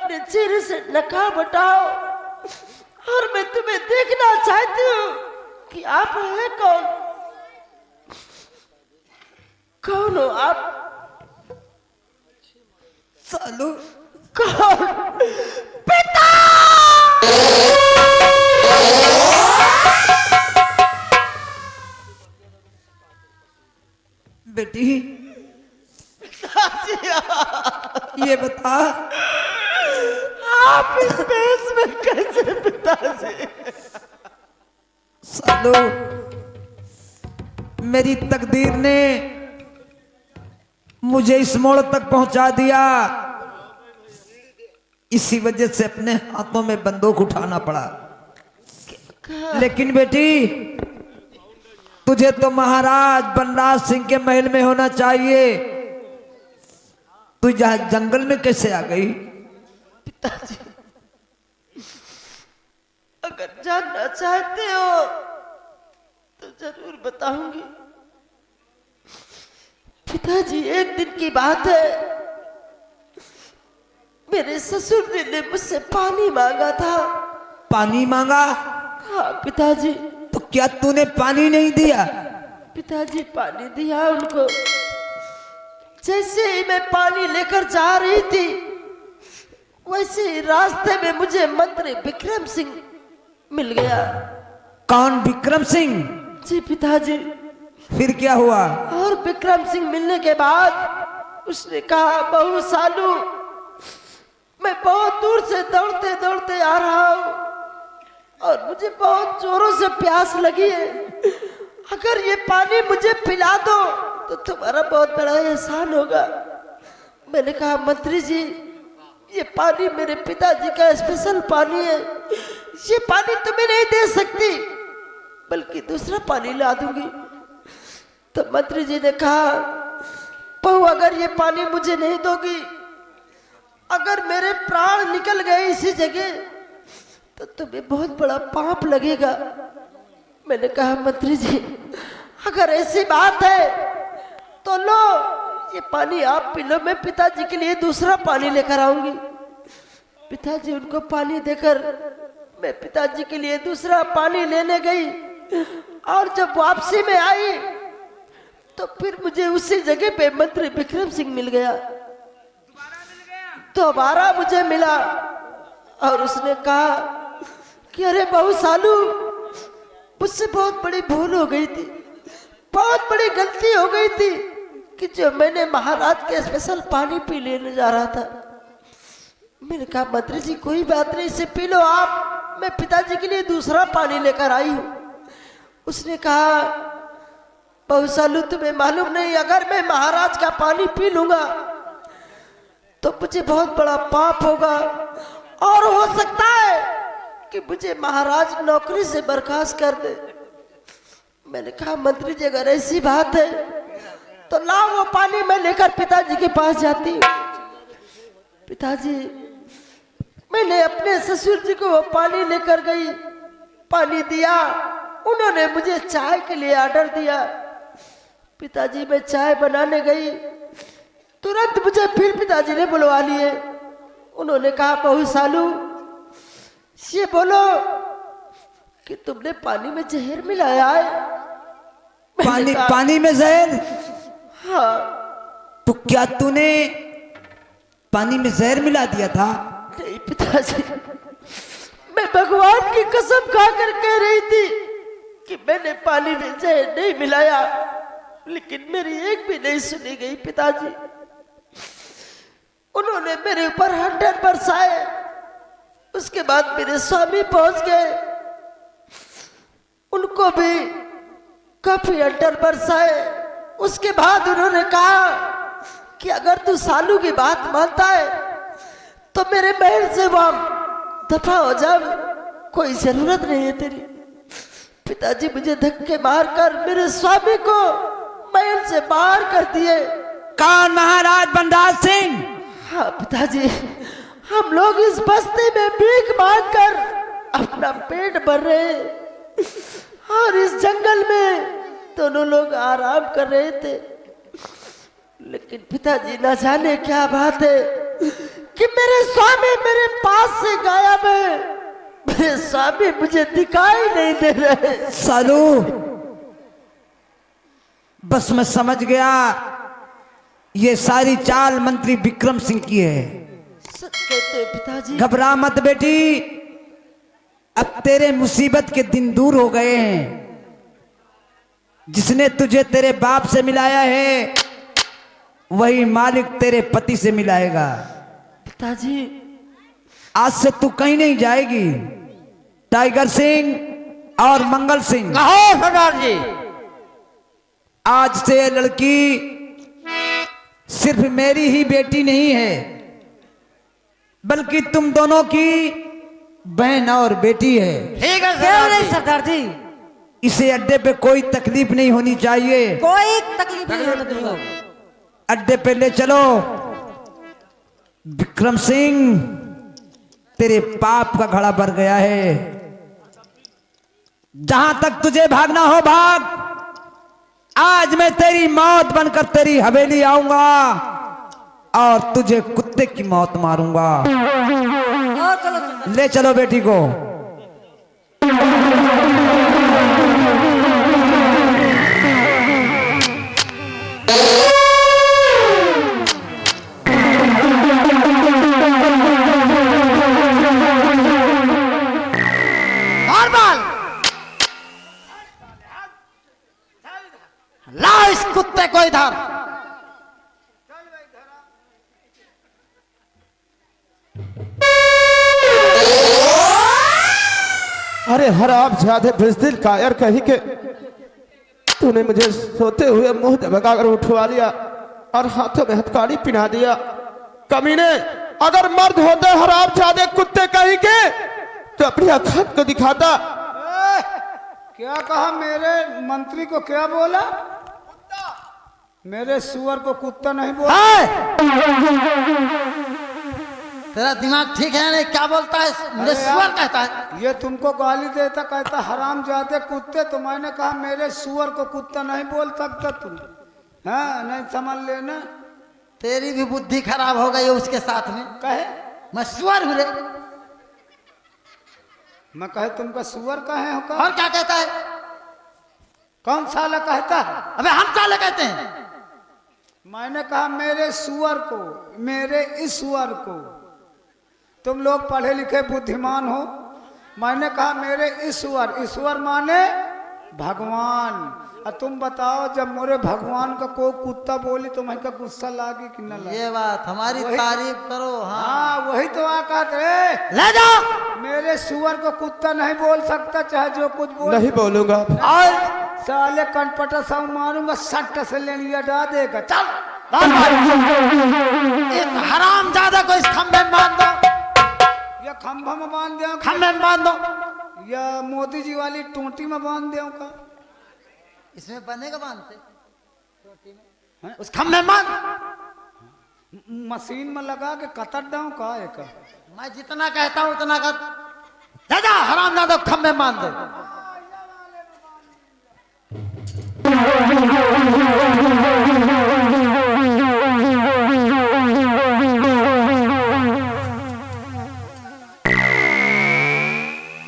अपने चेहरे से नकाब हटाओ और मैं तुम्हें देखना चाहती हूँ कि आप हैं कौन। कौन हो आप? सालू कौन? पिता! बेटी ये बता आप इस देश में कैसे पिताजी? सालू मेरी तकदीर ने मुझे इस मोड़ तक पहुंचा दिया, इसी वजह से अपने हाथों में बंदूक उठाना पड़ा। लेकिन बेटी तुझे तो महाराज बलराज सिंह के महल में होना चाहिए, तू जहां जंगल में कैसे आ गई? पिताजी अगर जानना चाहते हो तो जरूर बताऊंगी। पिताजी एक दिन की बात है, मेरे ससुर जी ने मुझसे पानी मांगा था। पानी मांगा? हाँ पिताजी। तो क्या तूने पानी नहीं दिया? पिताजी पानी दिया उनको। जैसे ही मैं पानी लेकर जा रही थी वैसे ही रास्ते में मुझे मंत्री विक्रम सिंह मिल गया। कौन विक्रम सिंह? जी पिताजी। फिर क्या हुआ? और विक्रम सिंह मिलने के बाद उसने कहा, बहू सालू मैं बहुत दूर से दौड़ते दौड़ते आ रहा हूँ और मुझे बहुत जोरों से प्यास लगी है, अगर ये पानी मुझे पिला दो तो तुम्हारा बहुत बड़ा एहसान होगा। मैंने कहा, मंत्री जी ये पानी मेरे पिताजी का स्पेशल पानी है, ये पानी तुम्हें नहीं दे सकती बल्कि दूसरा पानी ला दूंगी। तो मंत्री जी ने कहा, बहू अगर ये पानी मुझे नहीं दोगी, अगर मेरे प्राण निकल गए इसी जगह तो तुम्हें बहुत बड़ा पाप लगेगा। मैंने कहा, मंत्री जी अगर ऐसी बात है तो लो ये पानी आप पी लो, मैं पिताजी के लिए दूसरा पानी लेकर आऊंगी। पिताजी उनको पानी देकर मैं पिताजी के लिए दूसरा पानी लेने गई और जब वापसी में आई तो फिर मुझे उसी जगह पे मंत्री विक्रम सिंह मिल गया। दोबारा मुझे मिला और उसने कहा कि अरे बहू सालू मुझसे बहुत बड़ी भूल हो गई थी, बहुत बड़ी गलती हो गई थी कि जो मैंने महाराज के स्पेशल पानी पी लेने जा रहा था। मैंने कहा, मंत्री जी कोई बात नहीं, इसे पी लो आप, मैं पिताजी के लिए दूसरा पानी लेकर आई हूँ। उसने कहा, बहू सालू तुम्हें मालूम नहीं, अगर मैं महाराज का पानी पी लूंगा तो मुझे बहुत बड़ा पाप होगा और हो सकता है कि मुझे महाराज नौकरी से बर्खास्त कर दे। मैंने कहा, मंत्री जी अगर ऐसी बात है तो लाओ वो पानी, मैं लेकर पिताजी के पास जाती हूँ। पिताजी मैंने अपने ससुर जी को वो पानी लेकर गई, पानी दिया, उन्होंने मुझे चाय के लिए ऑर्डर दिया। पिताजी मैं चाय बनाने गई, तुरंत मुझे फिर पिताजी ने बुलवा लिए। उन्होंने कहा, बहू सालू ये बोलो कि तुमने पानी में जहर मिलाया है। पानी में जहर? हाँ। तो क्या तूने पानी में जहर मिला दिया था? नहीं पिताजी, मैं भगवान की कसम खाकर कह रही थी कि मैंने पानी में जहर नहीं मिलाया, लेकिन मेरी एक भी नहीं सुनी गई पिताजी। उन्होंने मेरे ऊपर 100 बरसाए, उसके बाद मेरे स्वामी पहुंच गए, उनको भी काफी 100 बरसाए। उसके बाद उन्होंने कहा कि अगर तू सालू की बात मानता है तो मेरे महल से वहां दफा हो जा, कोई जरूरत नहीं है तेरी। पिताजी मुझे धक्के मारकर मेरे स्वामी को महल से बाहर कर दिए। कौन? महाराज बलराज सिंह? हाँ पिताजी, हम लोग इस बस्ती में भीख मांगकर अपना पेट भर रहे और इस जंगल में दोनों लोग आराम कर रहे थे। लेकिन पिताजी न जाने क्या बात है कि मेरे स्वामी मेरे पास से गायब है, मेरे स्वामी मुझे दिखाई नहीं दे रहे। सालू, बस मैं समझ गया, ये सारी चाल मंत्री विक्रम सिंह की है। सच कहते हैं पिताजी। घबरा मत बेटी, अब तेरे मुसीबत के दिन दूर हो गए हैं। जिसने तुझे तेरे बाप से मिलाया है वही मालिक तेरे पति से मिलाएगा। पिताजी, आज से तू कहीं नहीं जाएगी। टाइगर सिंह और मंगल सिंह, कहो सरदार जी। आज से ये लड़की सिर्फ मेरी ही बेटी नहीं है, बल्कि तुम दोनों की बहन और बेटी है। ठीक है क्यों सरदार नहीं जी। सरदार जी? इसे अड्डे पे कोई तकलीफ नहीं होनी चाहिए। कोई तकलीफ नहीं होने दूंगा। अड्डे पे ले चलो। विक्रम सिंह, तेरे पाप का घड़ा भर गया है। जहां तक तुझे भागना हो भाग। आज मैं तेरी मौत बनकर तेरी हवेली आऊंगा और तुझे कुत्ते की मौत मारूंगा। और चलो ले चलो बेटी को। नॉर्मल, लाओ इस कुत्ते को इधर। अरे हराम ज्यादा बुज़दिल कायर कही के तूने मुझे सोते हुए मुंह दबकाकर उठवा लिया और हाथों में हथकड़ी पिना दिया। कमीने, अगर मर्द होते हराम ज्यादा कुत्ते कही के तो अपनी अखत को दिखाता। क्या कहा? मेरे मंत्री को क्या बोला? मेरे सुअर को कुत्ता नहीं बोला। तेरा दिमाग ठीक है नहीं? क्या बोलता है? मुझे अरे सुअर यार, कहता है। ये तुमको गाली देता, कहता हराम जाते कुत्ते। तो मैंने कहा मेरे सुअर को कुत्ता नहीं बोल सकता तुम। हाँ, नहीं समझ लेना। तेरी भी बुद्धि खराब हो गई है उसके साथ में। कहे मैं सुअर हूँ रे। मैं कहे तुमका सुअर कहे हो का? और क्या कहता है? कौन साला कहता है? अबे हम साले कहते हैं। मैंने कहा मेरे सुअर को, मेरे ईश्वर को। तुम लोग पढ़े लिखे बुद्धिमान हो। मैंने कहा मेरे ईश्वर, ईश्वर माने भगवान। और तुम बताओ, जब मोरे भगवान का कोई कुत्ता बोली तो मैं का गुस्सा लागी कि न लागी? ये बात हमारी वही- तारीफ करो। हाँ, हाँ, वही तो आ कहते ले जाओ। मेरे सुअर को कुत्ता नहीं बोल सकता, चाहे जो कुछ बोल। नहीं बोलूंगा। और साले कनपटा सब मारूंगा, सट्ट से लेनिया डा देगा। चल इस हराम ज्यादा को इस खंभे में बांध दो। या खंभा में बांध दे, खंभे में बांध दो। या मोदी जी वाली टोटी में बांध दे का? इसमें बनेगा बांधते उस खंभे में बांध। मशीन में लगा के कतर दूं का? एक मैं जितना कहता हूँ उतना कर। दादा हराम ज्यादा खंभे में बांध दो।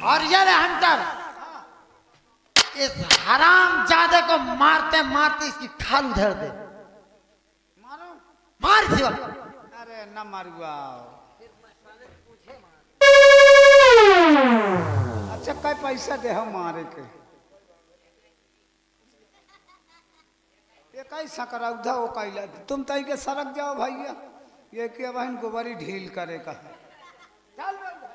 और ये रे हंटर, इस हराम जादे को मारते मारते इसकी खाल उधेड़ दे। मारो। मार शिवा। अरे न मारुआ। अच्छा, कई पैसा दे हम मारे के? ये कई सकरौधा वो कैला। तुम तई के सड़क जाओ भैया। ये के बहन को बड़ी ढील करे का है। चल बे,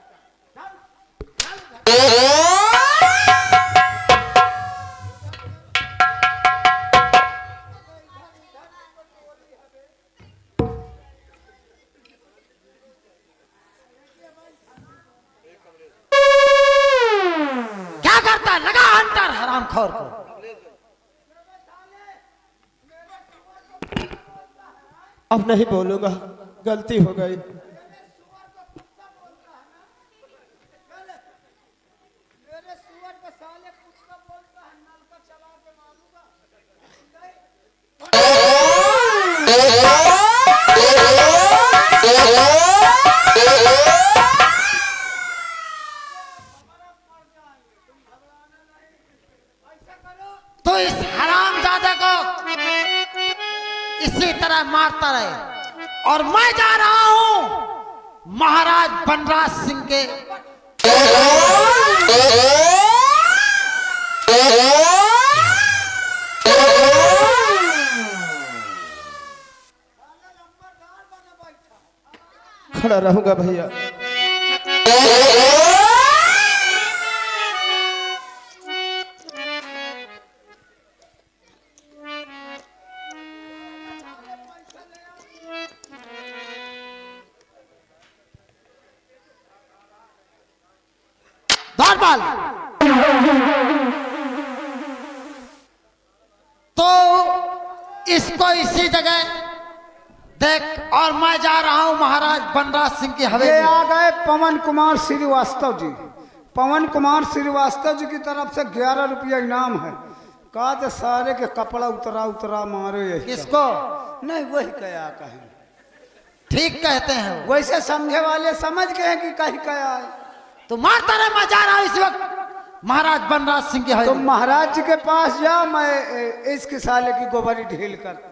क्या करता है? लगा हंटर हरामखोर को। अब नहीं बोलूंगा, गलती हो गई। मेरे सुअर को साले कुत्ता बोलता है, नलका चला के मारूंगा। इसी तरह मारता रहे। और मैं जा रहा हूं महाराज बनराज सिंह के खड़ा रहूंगा भैया। धौरपाल, तो इसको इसी जगह देख। और मैं जा रहा हूं महाराज बनराज सिंह की ये हवेली। आ गए पवन कुमार श्रीवास्तव जी। पवन कुमार श्रीवास्तव जी की तरफ से 11 रुपया इनाम है। कहा तो सारे के कपड़ा उतरा उतरा मारे यही किसको? नहीं वही कया कहे, ठीक कहते हैं वो। वैसे समझे वाले समझ गए हैं कि कहीं कया है। तो मारता रहे, मैं जा रहा हूं इस वक्त महाराज बनराज सिंह की तो हवेली। महाराज जी के पास जाओ, मैं इसके साले की गोबरी ढील कर।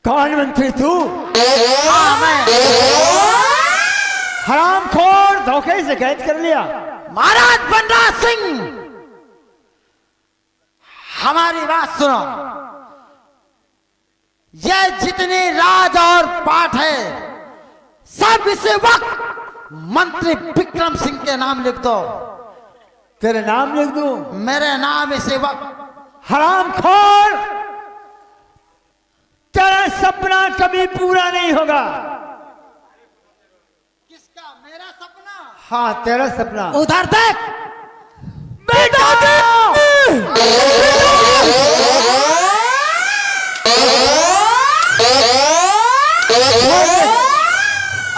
कौन मंत्री तू? हरामखोर, धोखे से कैद कर लिया। महाराज बनराज सिंह, हमारी बात सुनो। ये जितनी राज और पाठ है सब इसी वक्त मंत्री विक्रम सिंह के नाम लिख दो। तेरे नाम लिख दूं? मेरे नाम इसी वक्त। हरामखोर, तेरा सपना कभी पूरा नहीं होगा। किसका? मेरा सपना? हाँ, तेरा सपना। उधर देख बेटा,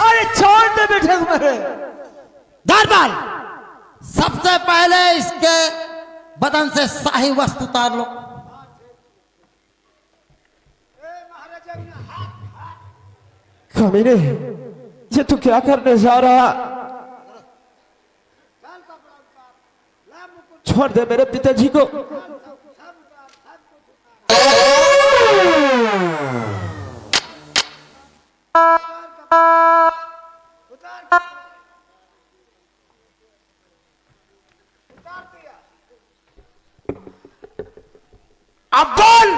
अरे छोड़ दे बेटे तुम्हारे। दरबार, सबसे पहले इसके बदन से शाही वस्त्र उतार लो। कमीने, ये तू क्या करने जा रहा? छोड़ दे मेरे पिताजी को। अब बोल,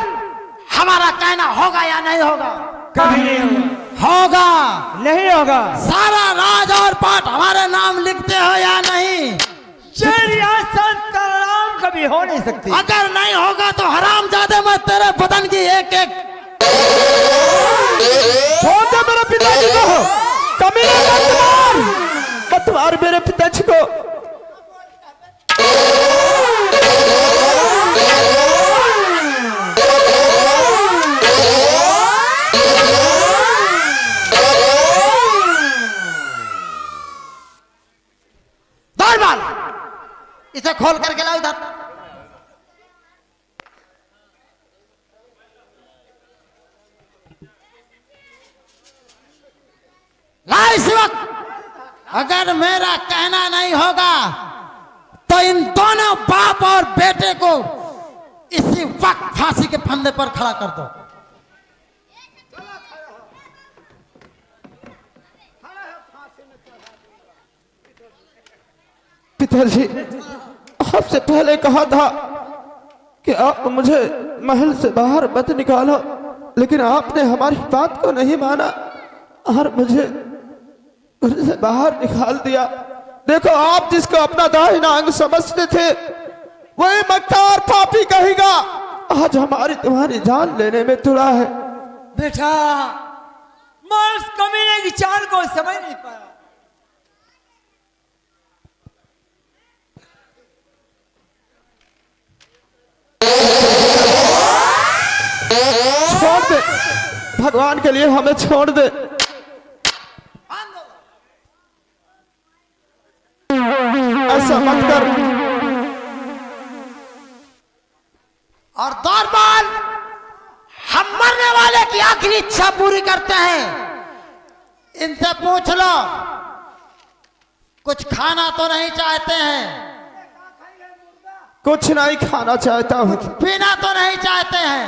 हमारा कहना होगा या नहीं होगा? कभी नहीं होगा। होगा। नहीं होगा। सारा राज और पाठ हमारे नाम लिखते हो या नहीं? ये रियासत का नाम कभी हो नहीं सकती। अगर नहीं होगा तो हरामजादे, मैं तेरे बदन की एक एक छोड़ दे मेरे पिताजी को। कमीने, मत मार मेरे पिताजी को। दरबार, इसे खोल करके लाओ इधर। ला इस वक्त। अगर मेरा कहना नहीं होगा तो इन दोनों बाप और बेटे को इसी वक्त फांसी के फंदे पर खड़ा कर दो। पिताजी, आपसे पहले कहा था कि आप मुझे महल से बाहर मत निकालो, लेकिन आपने हमारी बात को नहीं माना और मुझे उसे बाहर निकाल दिया। देखो, आप जिसको अपना दाहिना अंग समझते थे, वही मक्कार पापी कहेगा आज हमारी तुम्हारी जान लेने में तुला है। बेटा, मैं उस कमीने की चाल को समझ नहीं पाया। छोड़ दे, भगवान के लिए हमें छोड़ दे। ऐसा मत कर। और दौरबाल, हम मरने वाले की आखिरी इच्छा पूरी करते हैं। इनसे पूछ लो, कुछ खाना तो नहीं चाहते हैं? कुछ नहीं खाना चाहता हूँ। पीना तो नहीं चाहते हैं?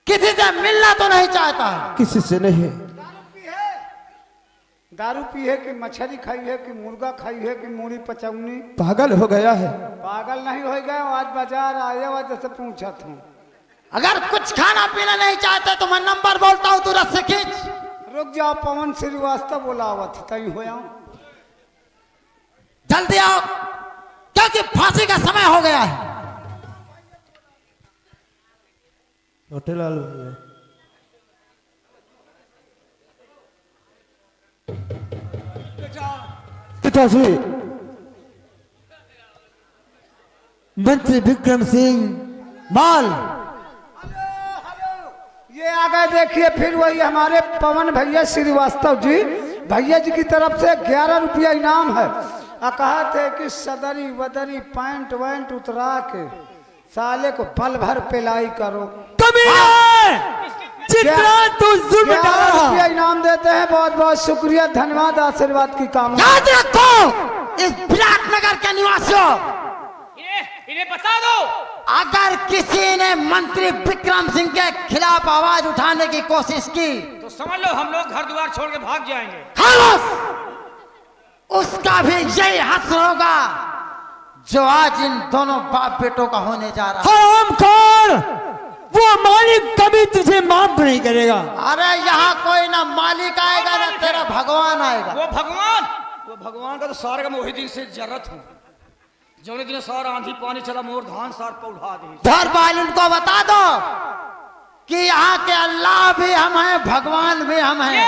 किसी से मिलना तो नहीं चाहता है? किसी से नहीं। दारू पी है कि मछली खाई है कि मुर्गा खाई है कि मूड़ी पचौनी? पागल हो गया है। पागल नहीं हो गया, आज बाजार आए वजह से पूछा था। अगर कुछ खाना पीना नहीं चाहते तो मैं नंबर बोलता हूँ, तू रस्सी खींच। रुक जाओ, पवन श्रीवास्तव बोला हुआ था, तई हो जल्दी आओ, क्योंकि फांसी का समय हो गया है। छोटेलाल पिताजी, मंत्री विक्रम सिंह माल। ये आ गए, देखिए फिर वही हमारे पवन भैया श्रीवास्तव जी। भैया जी की तरफ से 11 रुपया इनाम है। कहा थे कि सदरी वदरी पैंट वैंट उतरा के साले को पल भर पिलाई करो। जितना तू जुल्म 11 डाला, रुपया इनाम देते हैं। बहुत बहुत शुक्रिया, धन्यवाद, आशीर्वाद की कामना। याद रखो इस विराटनगर के निवासियों, इन्हें बता दो, अगर किसी ने मंत्री विक्रम सिंह के खिलाफ आवाज उठाने की कोशिश की तो समझ लो हम लोग घर द्वार छोड़ के भाग जाएंगे। खामोश, उसका भी यही हश्र होगा जो आज इन दोनों बाप बेटों का होने जा रहा है। हरामखोर, वो मालिक कभी तुझे माफ नहीं करेगा। अरे यहाँ कोई ना मालिक आएगा ना तेरा भगवान आएगा। वो भगवान का तो सारे का मोहित दिन से जरूरत हूँ। जो दिन सारा आंधी पानी चला, मोर धान सार पर उठा दी। धरबाल, उनको बता दो कि यहाँ के अल्लाह भी हम हैं, भगवान भी हम हैं,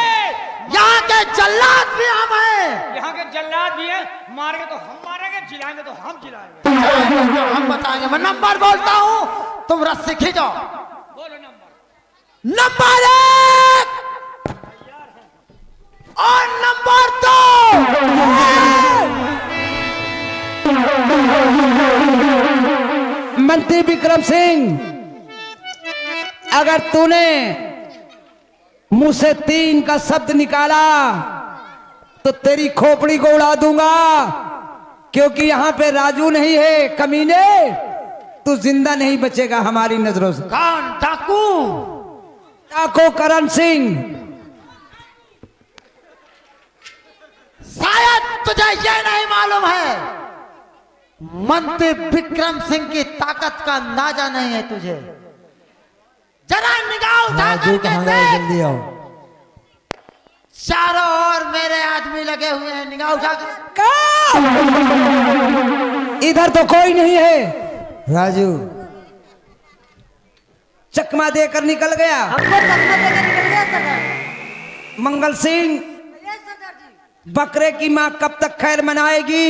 यहाँ के जल्लाद भी हम हैं। यहाँ के जल्लाद भी है, मारेंगे तो हम मारेंगे, जिलाएंगे तो हम जिलाएंगे। हम बताएंगे। मैं नंबर बोलता हूँ, तुम रस्सी खींचो। बोलो नंबर। नंबर 1 और नंबर 2। मंत्री विक्रम सिंह, अगर तूने मुंह से 3 का शब्द निकाला तो तेरी खोपड़ी को उड़ा दूंगा, क्योंकि यहां पे राजू नहीं है कमीने, तू जिंदा नहीं बचेगा हमारी नजरों से। कौन? डाकू? डाकू करण सिंह। शायद तुझे ये नहीं मालूम है, मंत्री विक्रम सिंह की ताकत का अंदाजा नहीं है तुझे। जरा निगाह उठा करके देख, जल्दी आओ। चारों ओर मेरे आदमी लगे हुए हैं, निगाह उठा कर। इधर तो कोई नहीं है। राजू चकमा देकर निकल गया। हमको चकमा देकर निकल गया सरदार। मंगल सिंह, ये सरदार जी, बकरे की माँ कब तक खैर मनाएगी?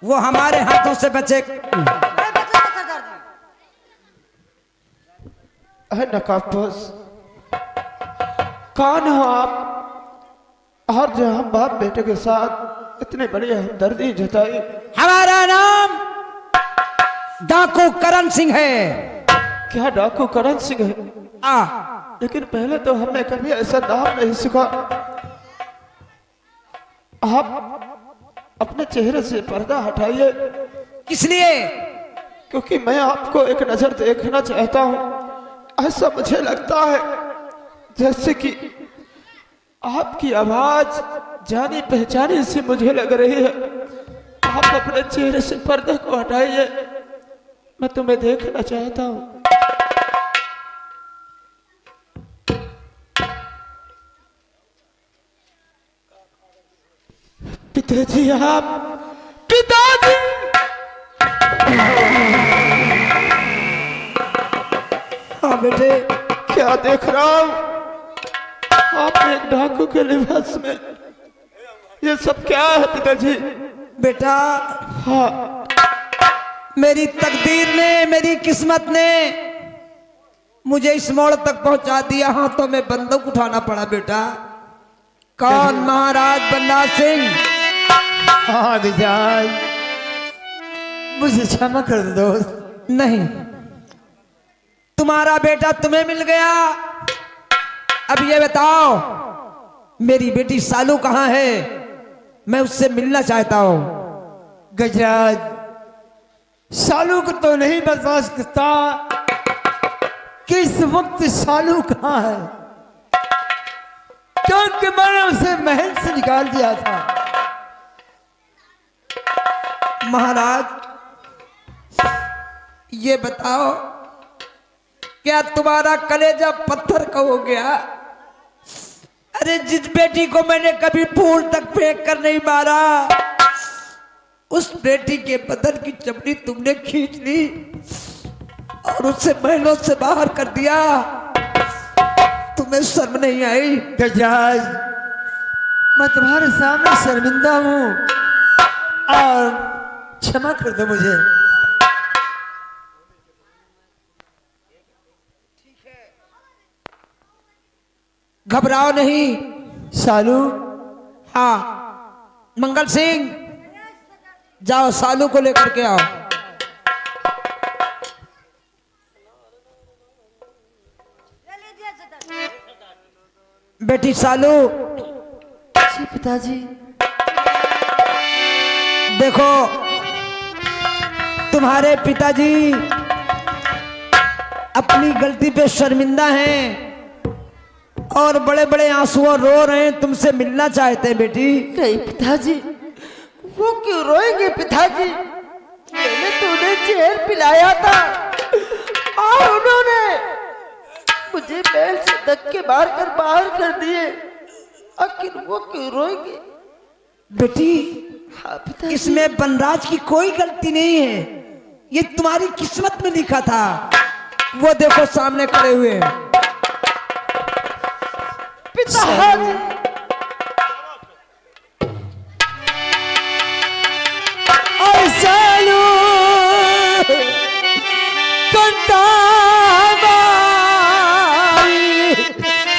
वो हमारे हाथों से बचे। मैं बचा सरदार जी। अरे नकाबपोश, कौन हो आप? और जो हम बाप बेटे के साथ इतने बड़ी हमदर्दी जताई। हमारा नाम डाकू करण सिंह है। क्या डाकू करण सिंह है? लेकिन पहले तो हमने कभी ऐसा नाम नहीं सुना। आप अपने चेहरे से पर्दा हटाइए। किस लिए? क्योंकि मैं आपको एक नजर देखना चाहता हूँ। ऐसा मुझे लगता है जैसे कि आपकी आवाज जानी पहचानी सी मुझे लग रही है। आप अपने चेहरे से पर्दे को हटाइए, मैं तुम्हें देखना चाहता हूँ। पिताजी आप, पिताजी हाँ बेटे, क्या देख रहा हूं? आप एक डाकू के लिबास में, ये सब क्या है पिताजी? बेटा हाँ मेरी तकदीर ने, मेरी किस्मत ने मुझे इस मोड़ तक पहुंचा दिया, हाथों में बंदूक उठाना पड़ा बेटा। कौन? महाराज बल्ला सिंह। हाँ विजय, मुझे क्षमा कर दो दोस्त। नहीं, तुम्हारा बेटा तुम्हें मिल गया। अब ये बताओ मेरी बेटी सालू कहाँ है? मैं उससे मिलना चाहता हूं। गजराज, सालू को तो नहीं बर्दाश्त करता कि इस वक्त सालू कहाँ है, क्योंकि मैंने उसे महल से निकाल दिया था। महाराज ये बताओ, क्या तुम्हारा कलेजा पत्थर का हो गया? अरे जिस बेटी को मैंने कभी फूल तक फेंक कर नहीं मारा, उस बेटी के बदन की चमड़ी तुमने खींच ली और उसे महलों से बाहर कर दिया। तुम्हें शर्म नहीं आई? गजराज, मैं तुम्हारे सामने शर्मिंदा हूं और क्षमा कर दो मुझे। घबराओ नहीं। सालू, हाँ मंगल सिंह, जाओ सालू को लेकर के आओ। ले लीजिए सरदार। बेटी सालू, जी पिताजी। देखो तुम्हारे पिताजी अपनी गलती पे शर्मिंदा हैं और बड़े बड़े आंसुओं रो रहे हैं, तुमसे मिलना चाहते हैं बेटी। नहीं पिताजी, वो क्यों रोएंगे पिताजी? मैंने तो उन्हें जहर पिलाया था और उन्होंने मुझे बैल से धक्के मारकर बाहर कर दिए। आखिर वो क्यों रोएंगे? बेटी हाँ पिताजी। इसमें बनराज की कोई गलती नहीं है, ये तुम्हारी किस्मत में लिखा था। वो देखो सामने खड़े हुए हैं। पिताजी सालू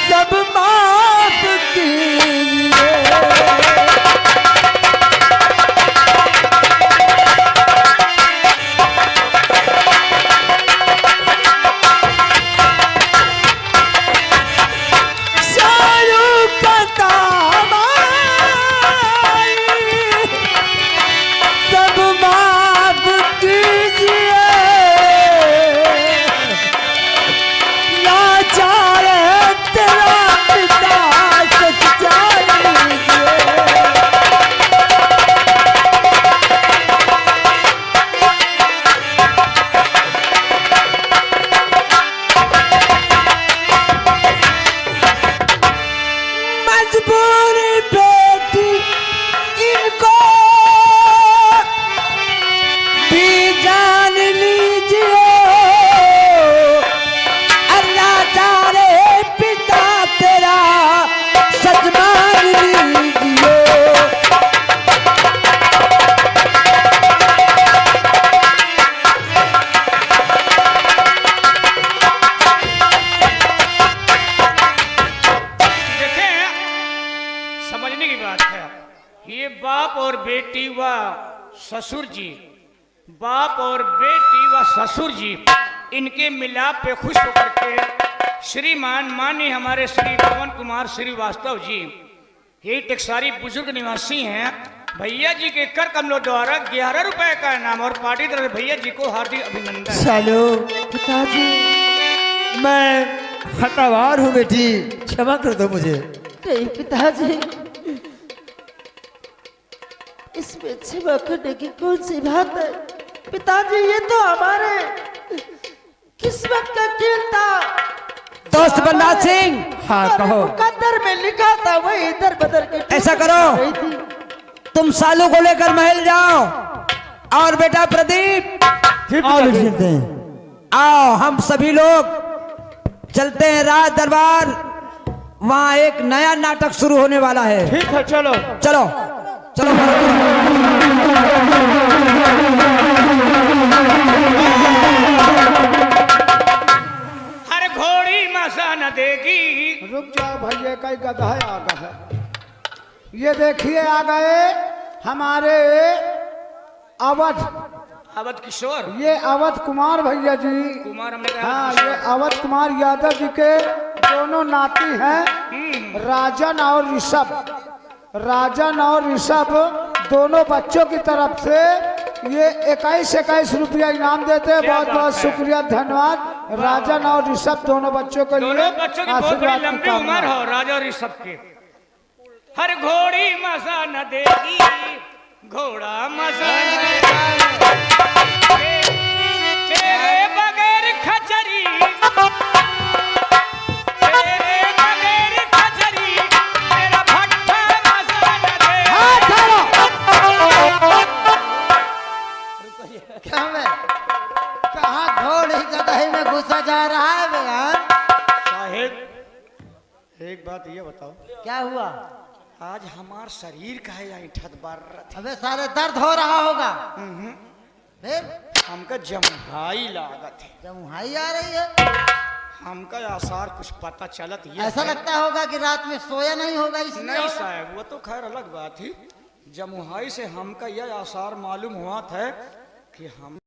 सब माफ कीजिए। सालू सब माफ कीजिए। लाचार है तेरा पिता, सच जान लीजिए। मजबूरी बेटी इनको भी जान लीजिए। अल्लाह जाने पिता तेरा सच मान लीजिए। देखें, समझने की बात है, ये बाप और बेटी व ससुर जी, बाप और बेटी व ससुर जी, इनके मिलाप पे खुश होकर के श्रीमान माननीय हमारे श्री पवन कुमार श्रीवास्तव जी, ये टेक्सारी बुजुर्ग निवासी हैं, भैया जी के कर कमलों द्वारा 11 रुपए का इनाम और पार्टी तरफ से भैया जी को हार्दिक अभिनंदन। सालू, पिताजी। मैं खतावार हूँ बेटी, क्षमा कर दो मुझे। नहीं पिताजी, इसमें क्षमा करने की कौन सी बात है? पिताजी ये तो हमारे किस्मत का खेल था। दोस्त बल्ला सिंह, हाँ हमारे कहो। मुकद्दर में लिखा था, वही इधर बदल के ऐसा करो। गई थी। तुम सालू को लेकर महल जाओ और बेटा प्रदीप आओ, हम सभी लोग चलते हैं राज दरबार। वहां एक नया नाटक शुरू होने वाला है। ठीक है, चलो चलो चलो। हर घोड़ी मजा न देगी। रुक जाओ भैया, कई गधा आ गया। ये देखिए आ गए हमारे अवध किशोर ये अवध कुमार भैया जी। कुमार हमने कहा हाँ, ये अवध कुमार यादव जी के दोनों नाती हैं, राजन और ऋषभ। राजन और ऋषभ दोनों बच्चों की तरफ से ये 21 रुपया इनाम देते हैं। बहुत बहुत शुक्रिया, धन्यवाद राजन और ऋषभ दोनों बच्चों के लिए। दोनों बच्चों की बहुत बड़ी आशीर्वाद की लंबी कामना। उम्र हो राजा और ऋषभ के। हर घोड़ी मजा न देगी, घोड़ा मजा न देगा। तेरे बगैर खचरी, तेरे बगैर खचरी, तेरा भट्टा मजा न देगा। क्या मैं कहाँ घोड़ी गदही में घुसा जा रहा है बयान? साहेब एक बात ये बताओ, क्या हुआ? आज हमार शरीर का है या ठत बार रहा अबे सारे दर्द हो रहा होगा। फिर हमका जमुहाई लागत है। जमुहाई आ रही है? हमका आसार कुछ पता चलत ये ऐसा है। लगता होगा कि रात में सोया नहीं होगा इसलिए नहीं होगा। साहब, वो तो खैर अलग बात ही। जमुहाई से हमका यह आसार मालूम हुआ था कि हम